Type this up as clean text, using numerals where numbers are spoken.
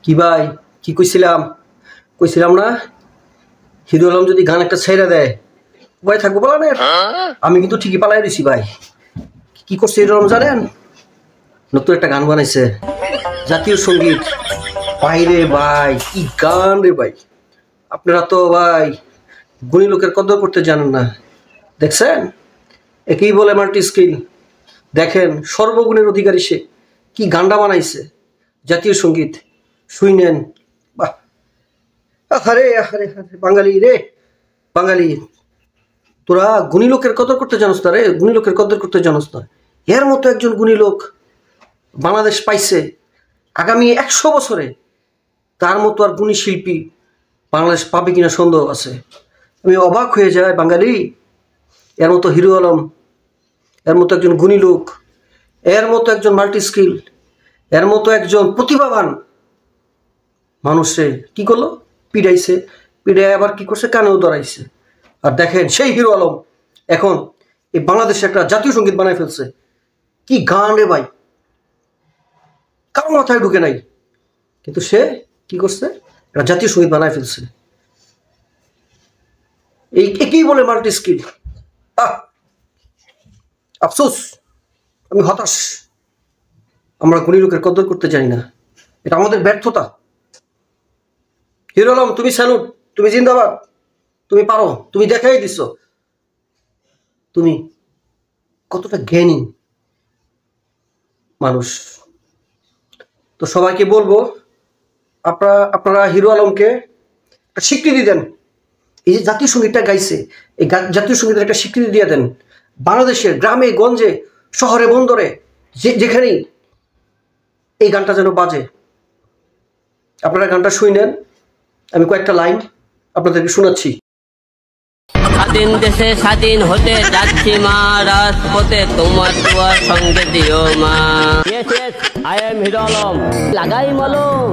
কি ভাই, কি কইছিলাম কইছিলাম না হিরো আলম যদি গান একটা ছেড়ে দেয় ভাই থাকবো পালানের। আমি কিন্তু ঠিকই পালাই দিছি ভাই। কি করছে হিরো আলম জানেন? নতুন একটা গান বানাইছে, জাতীয় সঙ্গীত। বাইরে ভাই কি গান রে ভাই! আপনারা তো ভাই গুণী লোকের কদর করতে জানেন না। দেখছেন, একেই বলে মাল্টি স্কিল। দেখেন সর্বগুণের অধিকারী সে, কি গানটা বানাইছে জাতীয় সঙ্গীত। শুইনেন, বাহ! আরে আরে বাঙালি রে, বাঙালি তোরা গুণী লোকের কদর করতে জানোস না রে, গুণী লোকের কদর করতে জানোস না। এর মতো একজন গুণী লোক বাংলাদেশ পাইছে। আগামী 100 বছরে তার মতো আর গুণী শিল্পী বাংলাদেশ পাবে কিনা সন্দেহ আছে। আমি অবাক হয়ে যাই বাঙালি, এর মতো হিরো আলম, এর মতো একজন গুণী লোক, এর মতো একজন মাল্টি স্কিল, এর মতো একজন প্রতিভাবান মানুষে কি করলো? পিড়াইছে। পিড়াই আবার কি করছে? কানেও ধরাইছে। আর দেখেন সেই হিরো আলম এখন এই বাংলাদেশে একটা জাতীয় সঙ্গীত বানায় ফেলছে। কি গান রে ভাই, কারো মাথায় ঢুকে নাই, কিন্তু সে কি করছে? একটা জাতীয় সঙ্গীত বানায় ফেলছে। এই একেই বলে মাল্টি স্কিল। আফসোস, আমি হতাশ। আমরা গুণী লোকের কদর করতে জানি না, এটা আমাদের ব্যর্থতা। হিরো আলম তুমি স্যালুট, তুমি জিন্দাবাদ, তুমি পারো, তুমি দেখাই দিছ তুমি কতটা জ্ঞানী মানুষ। তো সবাইকে বলবো আপনারা হিরো আলমকে একটা স্বীকৃতি দেন। এই যে জাতীয় সঙ্গীতটা গাইছে, এই জাতীয় সঙ্গীতের একটা স্বীকৃতি দিয়ে দেন। বাংলাদেশের গ্রামে গঞ্জে শহরে বন্দরে যেখানেই এই গানটা যেন বাজে। আপনারা গানটা শুনেন, আমি কয়েকটা লাইন আপনাদেরকে শোনাচ্ছি। স্বাধীন দেশে স্বাধীন হতে যাচ্ছি মা, রাজপথে তোমার দুয়ার সঙ্গে দিও মা। আই এম হিরো আলম, লাগাই মলম।